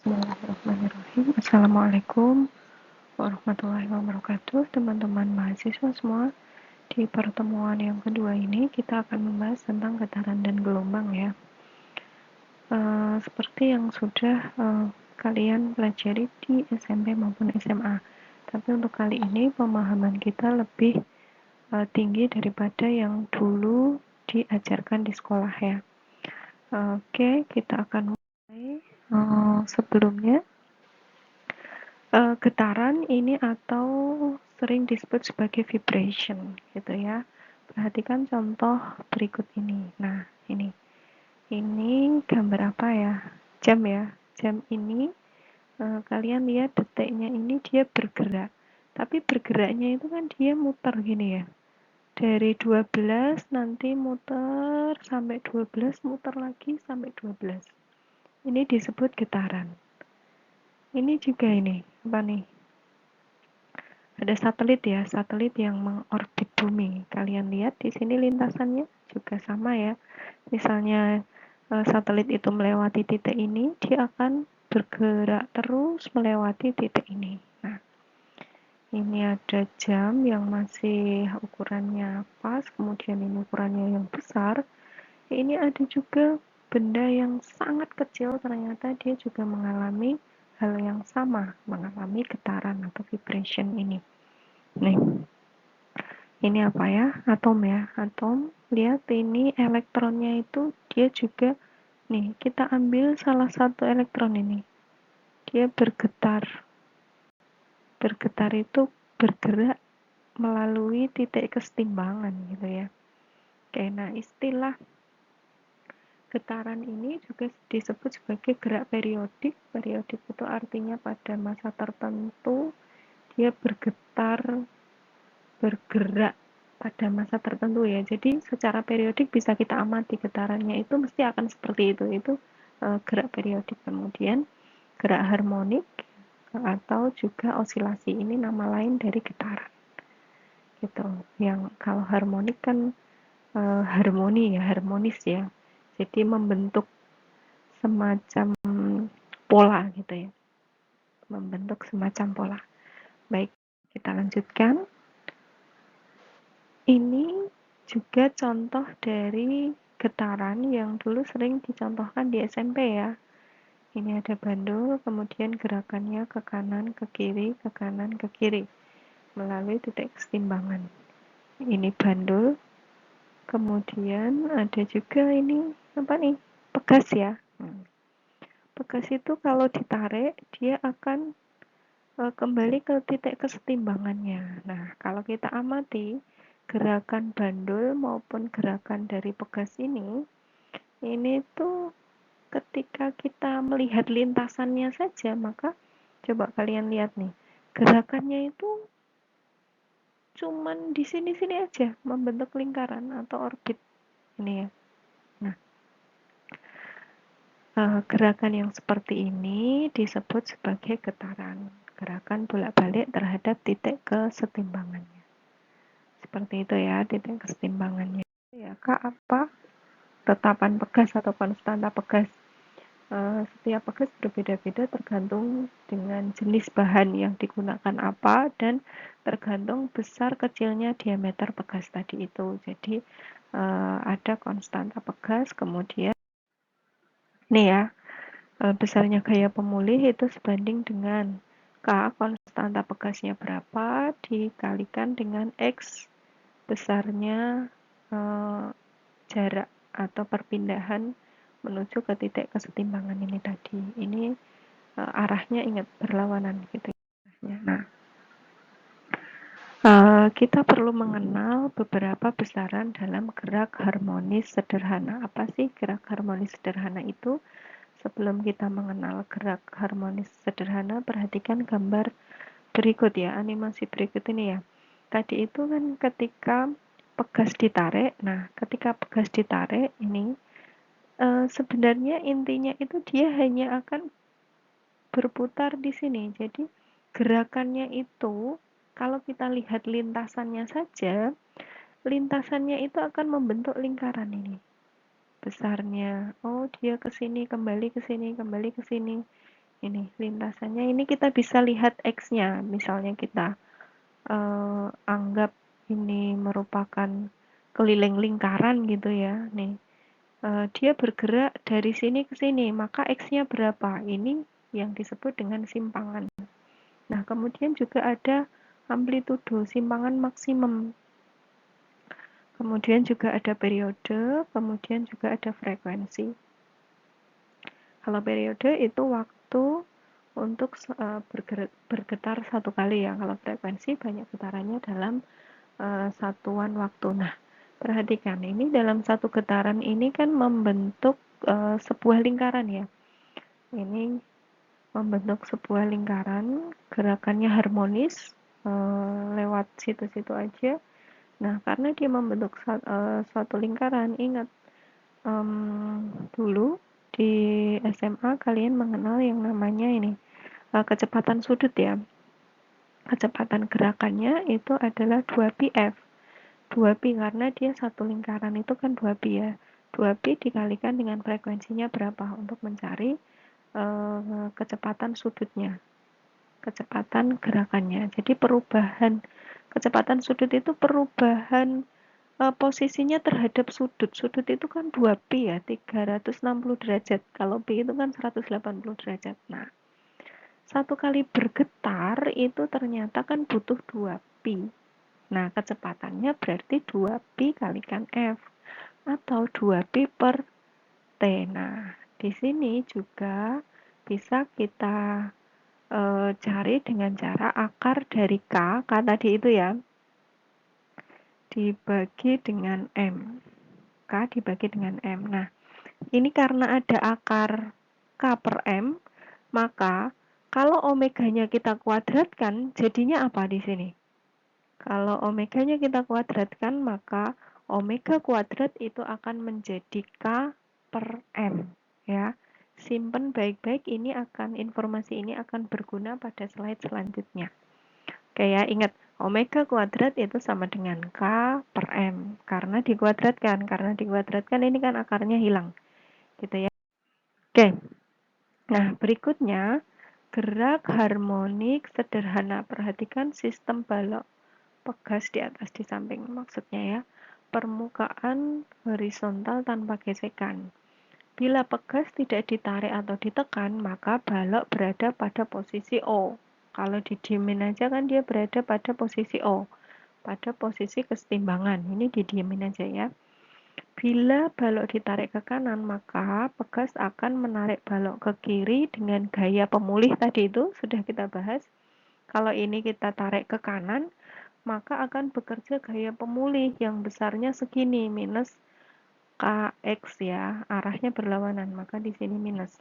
Bismillahirrahmanirrahim. Assalamualaikum warahmatullahi wabarakatuh, teman-teman mahasiswa semua. Di pertemuan yang kedua ini kita akan membahas tentang getaran dan gelombang ya. Seperti yang sudah kalian pelajari di SMP maupun SMA. Tapi untuk kali ini pemahaman kita lebih tinggi daripada yang dulu diajarkan di sekolah ya. Oke, kita akan mulai. Sebelumnya, getaran ini atau sering disebut sebagai vibration gitu ya. Perhatikan contoh berikut ini. Nah, ini gambar apa ya? Jam ya. Jam ini kalian lihat detiknya ini dia bergerak. Tapi bergeraknya itu kan dia muter gini ya. Dari 12 nanti muter sampai 12, muter lagi sampai 12. Ini disebut getaran. Ini juga ini, apa nih? Ada satelit ya, satelit yang mengorbit bumi. Kalian lihat di sini lintasannya juga sama ya. Misalnya satelit itu melewati titik ini, dia akan bergerak terus melewati titik ini. Nah, ini ada jam yang masih ukurannya pas, kemudian ini ukurannya yang besar. Ini ada juga benda yang sangat kecil, ternyata dia juga mengalami hal yang sama, mengalami getaran atau vibration ini. Nih, ini apa ya? Atom ya. Atom, lihat ini elektronnya itu dia juga, nih kita ambil salah satu elektron ini. Dia bergetar. Bergetar itu bergerak melalui titik kesetimbangan gitu ya. Oke, nah istilah getaran ini juga disebut sebagai gerak periodik. Periodik itu artinya pada masa tertentu dia bergerak pada masa tertentu ya. Jadi secara periodik bisa kita amati getarannya itu mesti akan seperti itu. Itu gerak periodik. Kemudian gerak harmonik atau juga osilasi, ini nama lain dari getaran. Gitu. Yang kalau harmonik kan harmoni ya, harmonis ya. Jadi membentuk semacam pola gitu ya. Membentuk semacam pola. Baik, kita lanjutkan. Ini juga contoh dari getaran yang dulu sering dicontohkan di SMP ya. Ini ada bandul, kemudian gerakannya ke kanan, ke kiri, ke kanan, ke kiri melalui titik kesetimbangan. Ini bandul, kemudian ada juga ini apa nih? Pegas ya. Pegas itu kalau ditarik dia akan kembali ke titik kesetimbangannya. Nah, kalau kita amati gerakan bandul maupun gerakan dari pegas ini tuh ketika kita melihat lintasannya saja, maka coba kalian lihat nih, gerakannya itu cuman di sini-sini aja membentuk lingkaran atau orbit ini ya. Nah, gerakan yang seperti ini disebut sebagai getaran, gerakan bolak-balik terhadap titik kesetimbangannya. Seperti itu ya, titik kesetimbangannya. Ya, Kak, apa tetapan pegas atau konstanta pegas? Setiap pegas berbeda-beda tergantung dengan jenis bahan yang digunakan apa dan tergantung besar kecilnya diameter pegas tadi itu. Jadi ada konstanta pegas, kemudian nih ya, besarnya gaya pemulih itu sebanding dengan K, konstanta pegasnya berapa, dikalikan dengan X, besarnya jarak atau perpindahan menuju ke titik kesetimbangan ini tadi. Ini arahnya ingat berlawanan gitu ya. Nah, kita perlu mengenal beberapa besaran dalam gerak harmonis sederhana. Apa sih gerak harmonis sederhana itu? Sebelum kita mengenal gerak harmonis sederhana, perhatikan gambar berikut ya, animasi berikut ini ya. Tadi itu kan ketika pegas ditarik, nah ketika pegas ditarik ini sebenarnya intinya itu dia hanya akan berputar di sini. Jadi gerakannya itu kalau kita lihat lintasannya saja, lintasannya itu akan membentuk lingkaran ini. Besarnya, oh dia ke sini, kembali ke sini, kembali ke sini. Ini lintasannya, ini kita bisa lihat X-nya. Misalnya kita anggap ini merupakan keliling lingkaran gitu ya. Nih, dia bergerak dari sini ke sini, maka X-nya berapa? Ini yang disebut dengan simpangan. Nah, kemudian juga ada amplitudo, simpangan maksimum. Kemudian juga ada periode, kemudian juga ada frekuensi. Kalau periode itu waktu untuk bergetar satu kali ya. Kalau frekuensi banyak getarannya dalam satuan waktu. Nah, perhatikan ini dalam satu getaran ini kan membentuk sebuah lingkaran ya. Ini membentuk sebuah lingkaran, gerakannya harmonis lewat situ-situ aja. Nah, karena dia membentuk suatu lingkaran, ingat dulu di SMA kalian mengenal yang namanya ini kecepatan sudut ya. Kecepatan gerakannya itu adalah 2πf. 2π karena dia satu lingkaran itu kan 2π ya. 2π dikalikan dengan frekuensinya berapa untuk mencari kecepatan sudutnya, kecepatan gerakannya. Jadi perubahan kecepatan sudut itu perubahan posisinya terhadap sudut. Sudut itu kan 2π ya, 360 derajat. Kalau π itu kan 180 derajat. Nah, satu kali bergetar itu ternyata kan butuh 2π. Nah, kecepatannya berarti 2π kalikan F atau 2π per T. Nah, di sini juga bisa kita cari dengan cara akar dari K tadi itu ya, dibagi dengan M. K dibagi dengan M. Nah, ini karena ada akar K per M, maka kalau omeganya kita kuadratkan, jadinya apa di sini? Kalau omeganya kita kuadratkan, maka omega kuadrat itu akan menjadi K per M. Ya, simpen baik-baik, ini informasi ini akan berguna pada slide selanjutnya. Oke ya, ingat omega kuadrat itu sama dengan K per M karena dikuadratkan ini kan akarnya hilang gitu ya. Oke, nah berikutnya gerak harmonik sederhana. Perhatikan sistem balok pegas di atas di samping, maksudnya ya permukaan horizontal tanpa gesekan. Bila pegas tidak ditarik atau ditekan, maka balok berada pada posisi O. Kalau didiemin aja kan dia berada pada posisi O, pada posisi kesetimbangan. Ini didiemin aja ya. Bila balok ditarik ke kanan, maka pegas akan menarik balok ke kiri dengan gaya pemulih tadi itu sudah kita bahas. Kalau ini kita tarik ke kanan, maka akan bekerja gaya pemulih yang besarnya segini, minus Kx ya, arahnya berlawanan, maka di sini minus.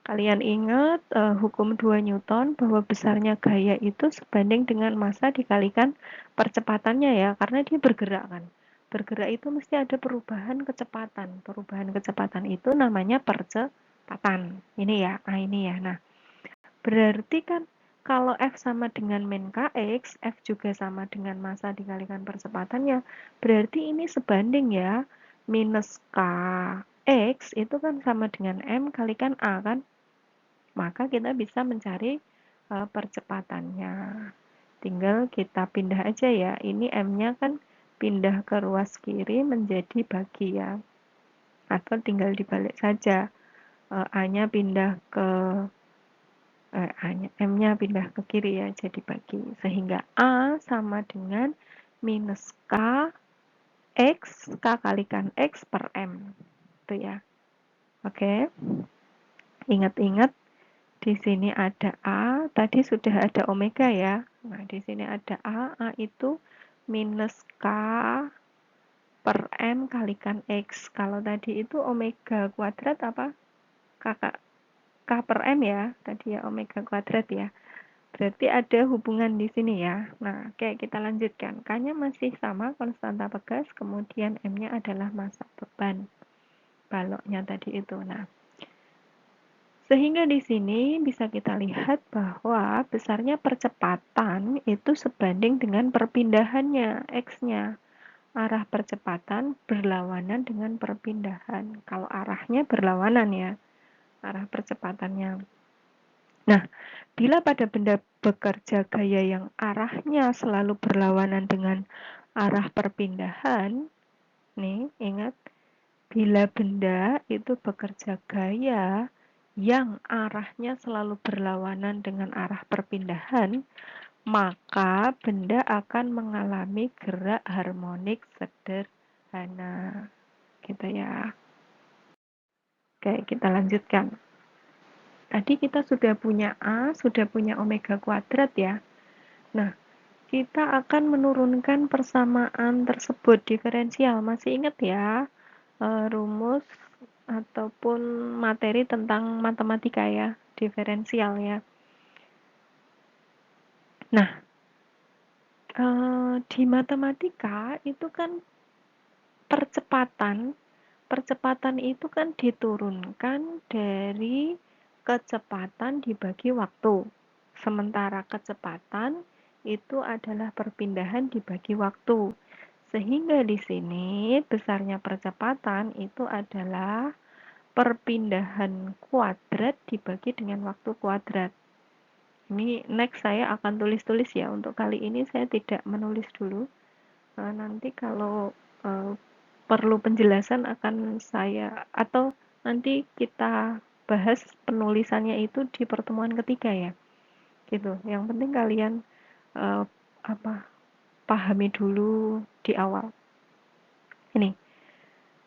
Kalian ingat hukum 2 Newton bahwa besarnya gaya itu sebanding dengan massa dikalikan percepatannya ya, karena dia bergerak kan. Bergerak itu mesti ada perubahan kecepatan. Perubahan kecepatan itu namanya percepatan. Ini ya, ini ya. Nah, berarti kan kalau F sama dengan min Kx, F juga sama dengan massa dikalikan percepatannya. Berarti ini sebanding ya. Minus Kx itu kan sama dengan M kalikan A kan. Maka kita bisa mencari percepatannya. Tinggal kita pindah aja ya. Ini M-nya kan pindah ke ruas kiri menjadi bagi ya. Atau tinggal dibalik saja. A-nya pindah ke M-nya pindah ke kiri ya, jadi bagi. Sehingga A sama dengan minus K X, K kalikan X per M. Itu ya. Oke. Ingat-ingat di sini ada A, tadi sudah ada omega ya. Nah, di sini ada A itu minus K per M kalikan X. Kalau tadi itu omega kuadrat apa? K per M ya, tadi ya omega kuadrat ya. Berarti ada hubungan di sini ya. Nah, oke kita lanjutkan. K-nya masih sama, konstanta pegas, kemudian M-nya adalah massa beban baloknya tadi itu. Nah, sehingga di sini bisa kita lihat bahwa besarnya percepatan itu sebanding dengan perpindahannya, X-nya. Arah percepatan berlawanan dengan perpindahan. Kalau arahnya berlawanan ya, arah percepatannya. Nah, bila pada benda bekerja gaya yang arahnya selalu berlawanan dengan arah perpindahan, nih ingat, bila benda itu bekerja gaya yang arahnya selalu berlawanan dengan arah perpindahan, maka benda akan mengalami gerak harmonik sederhana. Gitu ya. Oke, kita lanjutkan. Tadi kita sudah punya A, sudah punya omega kuadrat ya. Nah, kita akan menurunkan persamaan tersebut diferensial. Masih ingat ya, rumus ataupun materi tentang matematika ya, diferensial ya. Nah, di matematika itu kan percepatan itu kan diturunkan dari kecepatan dibagi waktu. Sementara kecepatan itu adalah perpindahan dibagi waktu. Sehingga di sini besarnya percepatan itu adalah perpindahan kuadrat dibagi dengan waktu kuadrat. Ini next saya akan tulis-tulis ya. Untuk kali ini saya tidak menulis dulu. Nanti kalau perlu penjelasan akan saya, atau nanti kita bahas penulisannya itu di pertemuan ketiga ya. Gitu. Yang penting kalian pahami dulu di awal. Ini,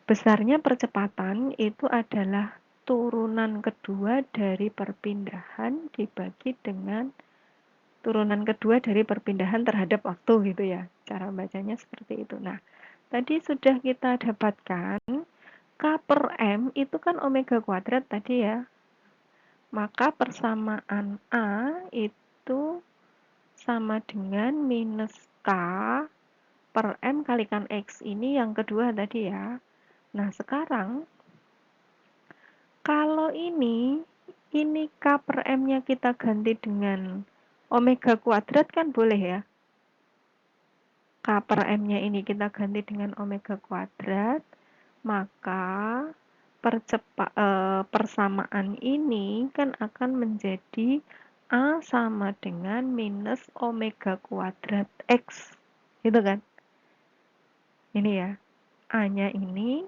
besarnya percepatan itu adalah turunan kedua dari perpindahan dibagi dengan turunan kedua dari perpindahan terhadap waktu gitu ya. Cara bacanya seperti itu. Nah, tadi sudah kita dapatkan K per M itu kan omega kuadrat tadi ya. Maka persamaan A itu sama dengan minus K per M kalikan X. Ini yang kedua tadi ya. Nah, sekarang kalau ini K per M-nya kita ganti dengan omega kuadrat kan boleh ya. K per M-nya ini kita ganti dengan omega kuadrat, maka persamaan ini kan akan menjadi A sama dengan minus omega kuadrat X. Gitu kan? Ini ya. A-nya ini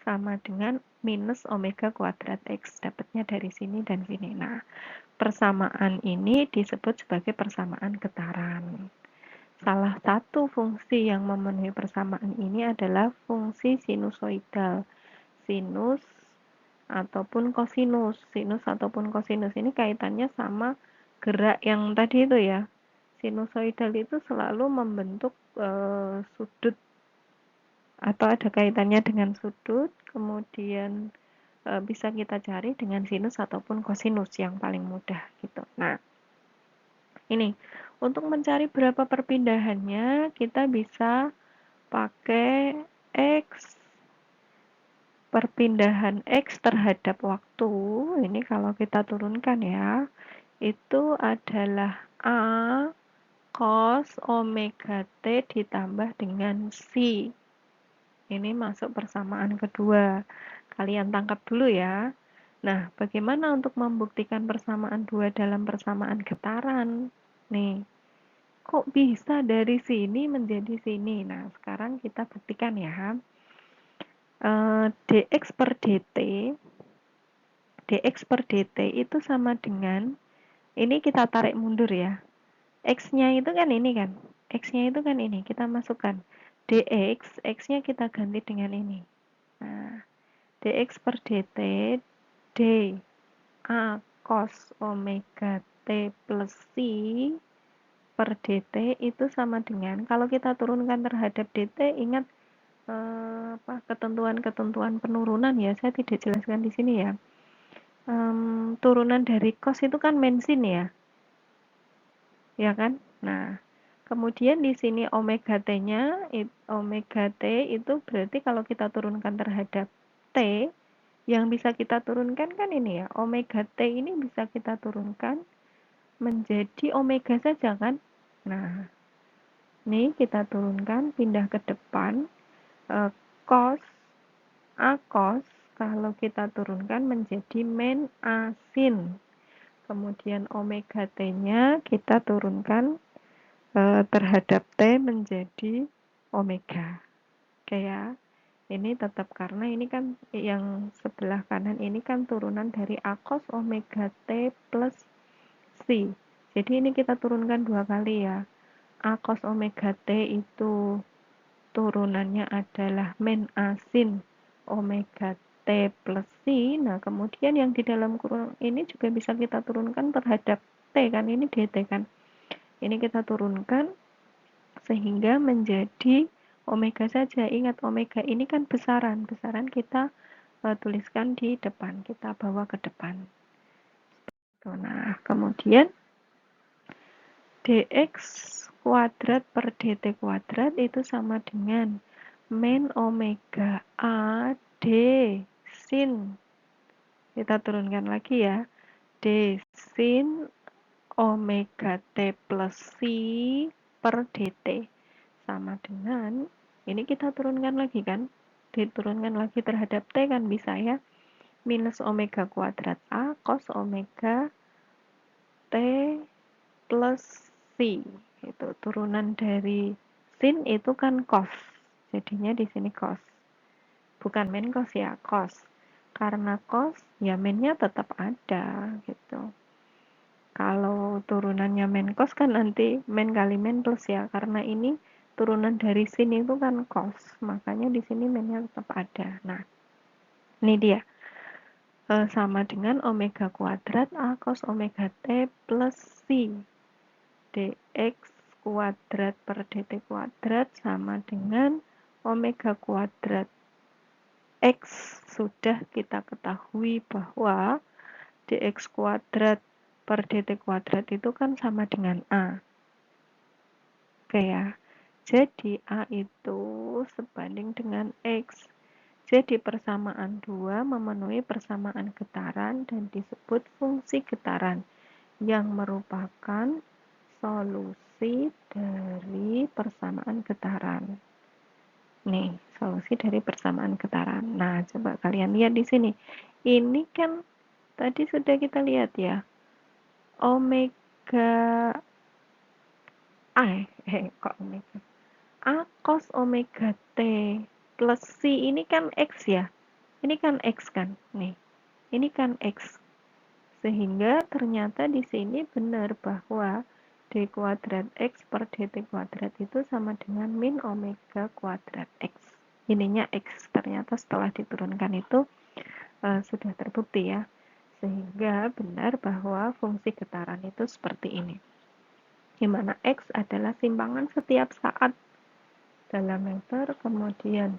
sama dengan minus omega kuadrat X. Dapatnya dari sini dan sini. Nah, persamaan ini disebut sebagai persamaan getaran. Salah satu fungsi yang memenuhi persamaan ini adalah fungsi sinusoidal. Sinus ataupun kosinus. Sinus ataupun kosinus ini kaitannya sama gerak yang tadi itu ya. Sinusoidal itu selalu membentuk sudut atau ada kaitannya dengan sudut, kemudian bisa kita cari dengan sinus ataupun kosinus yang paling mudah gitu. Nah, ini untuk mencari berapa perpindahannya kita bisa pakai X, perpindahan X terhadap waktu. Ini kalau kita turunkan ya, itu adalah A cos omega T ditambah dengan C. Ini masuk persamaan kedua. Kalian tangkap dulu ya. Nah, bagaimana untuk membuktikan persamaan dua dalam persamaan getaran? Nih, kok bisa dari sini menjadi sini? Nah, sekarang kita buktikan ya. dx per dt itu sama dengan, ini kita tarik mundur ya. X-nya itu kan ini kan. X-nya itu kan ini, kita masukkan. dx, X-nya kita ganti dengan ini. Nah, dx per dt, d a cos omega t plus c per dt itu sama dengan, kalau kita turunkan terhadap dt, ingat ketentuan-ketentuan penurunan ya, saya tidak jelaskan di sini ya. Turunan dari cos itu kan mensin ya kan? Nah, kemudian di sini omega t-nya, omega t itu berarti kalau kita turunkan terhadap t, yang bisa kita turunkan kan ini ya, omega t ini bisa kita turunkan menjadi omega saja kan? Nah, ini kita turunkan, pindah ke depan, cos, a cos, kalau kita turunkan menjadi men a sin. kemudian omega T-nya kita turunkan terhadap T menjadi omega. Oke ya. Ini tetap karena ini kan yang sebelah kanan ini kan turunan dari A cos omega T plus C. Jadi ini kita turunkan 2 kali ya. A cos omega T itu turunannya adalah min A sin omega T plus C. Nah, kemudian yang di dalam kurung ini juga bisa kita turunkan terhadap T kan, ini dt kan. Ini kita turunkan sehingga menjadi omega saja. Ingat omega ini kan besaran. Besaran kita tuliskan di depan, kita bawa ke depan. Nah, kemudian dx kuadrat per dt kuadrat itu sama dengan min omega A D sin. Kita turunkan lagi ya. D sin omega T plus C per dt. Sama dengan, ini kita turunkan lagi kan. Diturunkan lagi terhadap T kan bisa ya. Minus omega kuadrat A cos omega T plus C. Itu turunan dari sin itu kan cos. Jadinya di sini cos. Bukan min cos ya, cos. Karena cos, ya minnya tetap ada gitu. Kalau turunannya min cos kan nanti min kali min plus ya. Karena ini turunan dari sin itu kan cos. Makanya di sini minnya tetap ada. Nah, ini dia. Sama dengan omega kuadrat A cos omega T plus C. Dx kuadrat per dt kuadrat sama dengan omega kuadrat X. Sudah kita ketahui bahwa dx kuadrat per dt kuadrat itu kan sama dengan A. Oke ya. Jadi A itu sebanding dengan X. Jadi persamaan 2 memenuhi persamaan getaran dan disebut fungsi getaran yang merupakan solusi dari persamaan getaran. Nih, solusi dari persamaan getaran. Nah, coba kalian lihat di sini. Ini kan tadi sudah kita lihat ya. Omega kok omega? A cos omega T plus C ini kan X ya. Ini kan X kan? Nih. Ini kan X. Sehingga ternyata di sini benar bahwa d kuadrat X per dt kuadrat itu sama dengan min omega kuadrat X. Ininya X ternyata setelah diturunkan itu sudah terbukti ya. Sehingga benar bahwa fungsi getaran itu seperti ini. Di mana X adalah simpangan setiap saat dalam meter, kemudian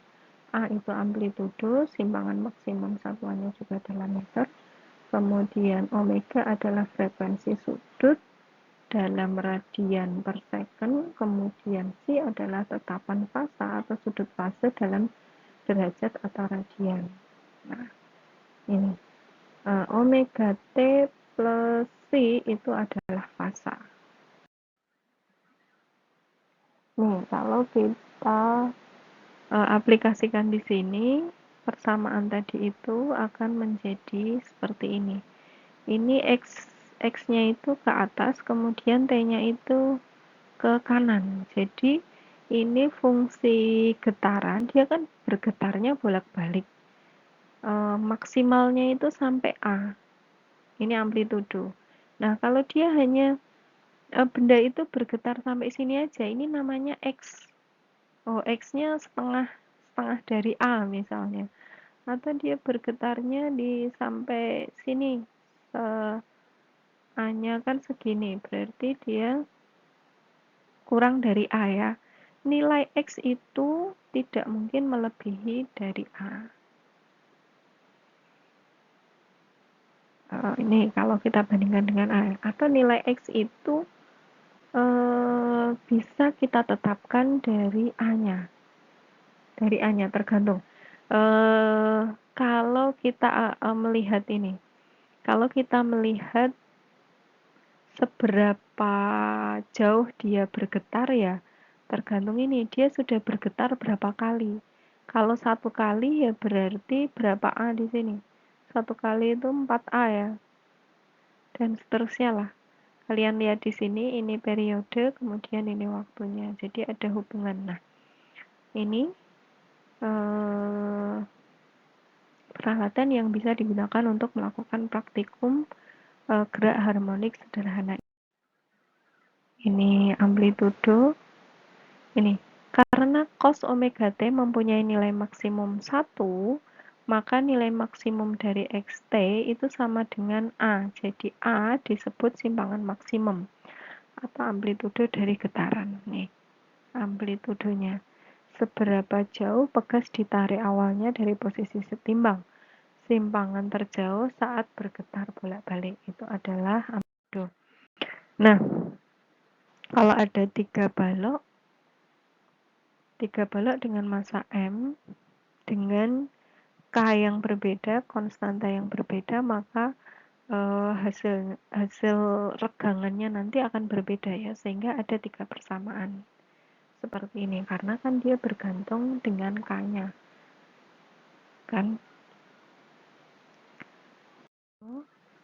A itu amplitudo, simpangan maksimum satuannya juga dalam meter, kemudian omega adalah frekuensi sudut dalam radian per second, kemudian C adalah tetapan fasa atau sudut fase dalam derajat atau radian. Nah, ini omega T plus C itu adalah fasa. Nih, kalau kita aplikasikan di sini, persamaan tadi itu akan menjadi seperti ini. Ini X-nya itu ke atas, kemudian T-nya itu ke kanan. Jadi ini fungsi getaran, dia kan bergetarnya bolak-balik. Maksimalnya itu sampai A. Ini amplitudo. Nah, kalau dia hanya benda itu bergetar sampai sini aja, ini namanya X. Oh, X-nya setengah dari A misalnya. Atau dia bergetarnya di sampai sini. A-nya kan segini, berarti dia kurang dari A ya. Nilai X itu tidak mungkin melebihi dari A. Ini kalau kita bandingkan dengan A. Atau nilai X itu bisa kita tetapkan dari A-nya. Dari A-nya tergantung. Kalau kita melihat ini. Kalau kita melihat seberapa jauh dia bergetar ya, tergantung ini, dia sudah bergetar berapa kali. Kalau 1 kali ya berarti berapa A di sini? 1 kali itu 4A ya. dan seterusnya lah. Kalian lihat di sini, ini periode, kemudian ini waktunya. Jadi ada hubungan. Nah, ini peralatan yang bisa digunakan untuk melakukan praktikum gerak harmonik sederhana. Ini amplitudo. Ini karena cos omega T mempunyai nilai maksimum 1, maka nilai maksimum dari xt itu sama dengan A. Jadi A disebut simpangan maksimum atau amplitudo dari getaran. Nih, amplitudonya. Seberapa jauh pegas ditarik awalnya dari posisi setimbang. Simpangan terjauh saat bergetar bolak-balik itu adalah amplitudo. Nah, kalau ada tiga balok dengan massa M dengan K yang berbeda, konstanta yang berbeda, maka hasil regangannya nanti akan berbeda ya, sehingga ada tiga persamaan seperti ini karena kan dia bergantung dengan K-nya kan.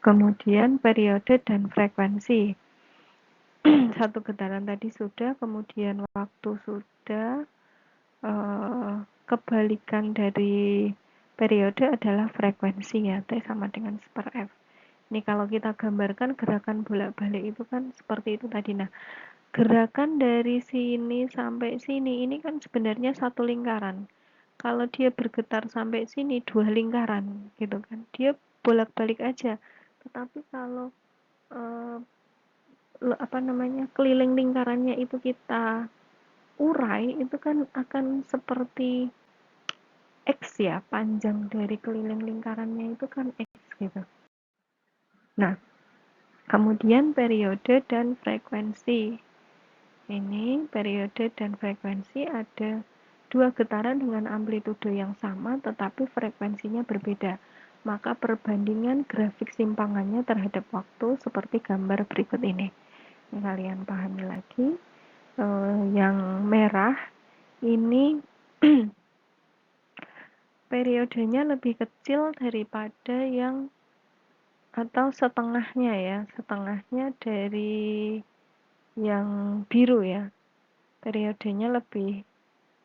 Kemudian periode dan frekuensi. Satu getaran tadi sudah, kemudian waktu sudah. Kebalikan dari periode adalah frekuensi ya, T sama dengan seper F. Ini kalau kita gambarkan gerakan bolak-balik itu kan seperti itu tadi. Nah, gerakan dari sini sampai sini ini kan sebenarnya satu lingkaran. Kalau dia bergetar sampai sini dua lingkaran gitu kan. Dia bolak-balik aja. Tetapi kalau keliling lingkarannya itu kita urai, itu kan akan seperti X ya, panjang dari keliling lingkarannya itu kan X gitu. Nah, kemudian periode dan frekuensi. Ini periode dan frekuensi ada dua getaran dengan amplitudo yang sama tetapi frekuensinya berbeda. Maka perbandingan grafik simpangannya terhadap waktu seperti gambar berikut ini. Ini kalian pahami lagi. Yang merah ini periodenya lebih kecil daripada yang atau setengahnya ya, setengahnya dari yang biru ya. Periodenya lebih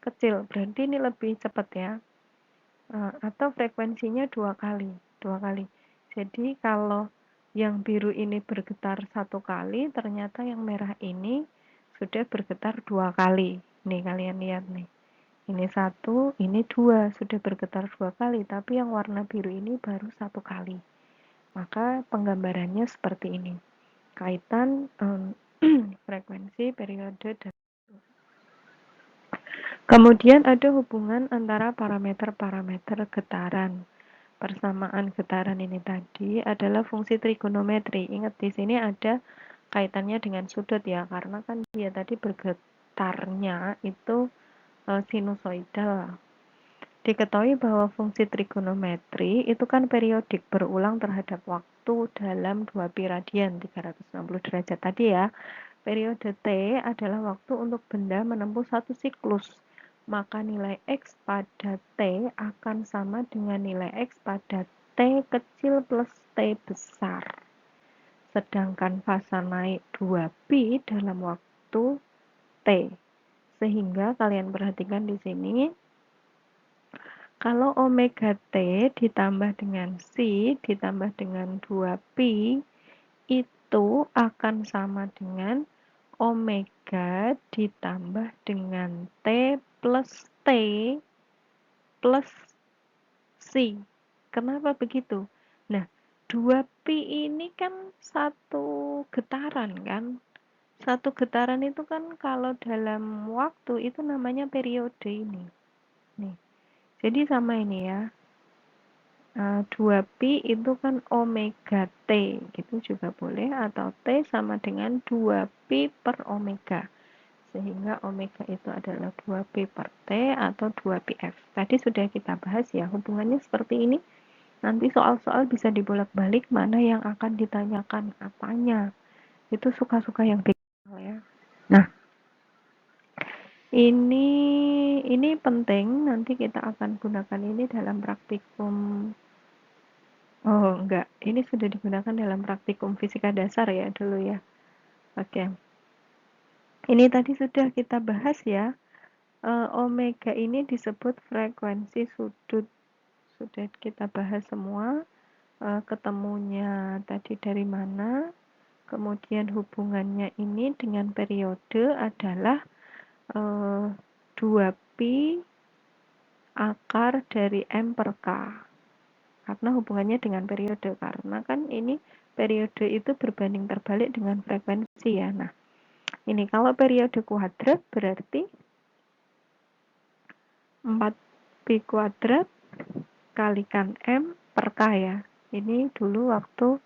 kecil, berarti ini lebih cepat ya. Atau frekuensinya dua kali. Jadi kalau yang biru ini bergetar satu kali, ternyata yang merah ini sudah bergetar dua kali. Nih kalian lihat nih. Ini satu, ini dua, sudah bergetar dua kali, tapi yang warna biru ini baru satu kali. Maka penggambarannya seperti ini. Kaitan frekuensi, periode, dan kemudian ada hubungan antara parameter-parameter getaran. Persamaan getaran ini tadi adalah fungsi trigonometri. Ingat di sini ada kaitannya dengan sudut ya, karena kan dia tadi bergetarnya itu sinusoidal. Diketahui bahwa fungsi trigonometri itu kan periodik berulang terhadap waktu dalam 2 pi radian 360 derajat tadi ya. Periode T adalah waktu untuk benda menempuh satu siklus. Maka nilai X pada T akan sama dengan nilai X pada T kecil plus T besar. Sedangkan fasa naik 2 pi dalam waktu T. Sehingga kalian perhatikan di sini, kalau omega T ditambah dengan C ditambah dengan 2 pi itu akan sama dengan omega ditambah dengan T plus T plus C. Kenapa begitu? Nah, 2 pi ini kan satu getaran kan? Satu getaran itu kan kalau dalam waktu itu namanya periode ini. Nih. Jadi sama ini ya. 2 pi itu kan omega T, gitu juga boleh, atau T sama dengan 2 pi per omega. Sehingga omega itu adalah 2 pi per T atau 2 pi F. Tadi sudah kita bahas ya, hubungannya seperti ini. Nanti soal-soal bisa dibolak-balik mana yang akan ditanyakan apanya. Itu suka-suka yang beda ya. Nah, ini penting, nanti kita akan gunakan ini dalam praktikum Oh, enggak. Ini sudah digunakan dalam praktikum fisika dasar ya dulu ya. Oke. Ini tadi sudah kita bahas ya. Omega ini disebut frekuensi sudut. Sudah kita bahas semua. Ketemunya tadi dari mana. Kemudian hubungannya ini dengan periode adalah 2pi akar dari M per K. Karena hubungannya dengan periode. Karena kan ini periode itu berbanding terbalik dengan frekuensi ya. Nah, ini kalau periode kuadrat berarti 4pi kuadrat kalikan M per K ya. Ini dulu waktu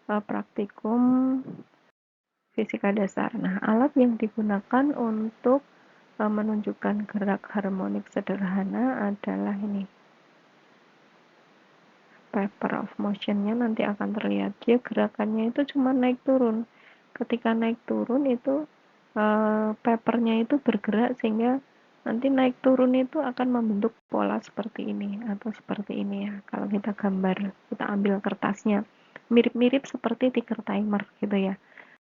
praktikum fisika dasar. Nah, alat yang digunakan untuk menunjukkan gerak harmonik sederhana adalah ini. Paper of motion-nya nanti akan terlihat. Dia gerakannya itu cuma naik turun. Ketika naik turun itu papernya itu bergerak sehingga nanti naik turun itu akan membentuk pola seperti ini atau seperti ini ya. Kalau kita gambar, kita ambil kertasnya. Mirip-mirip seperti ticker timer gitu ya.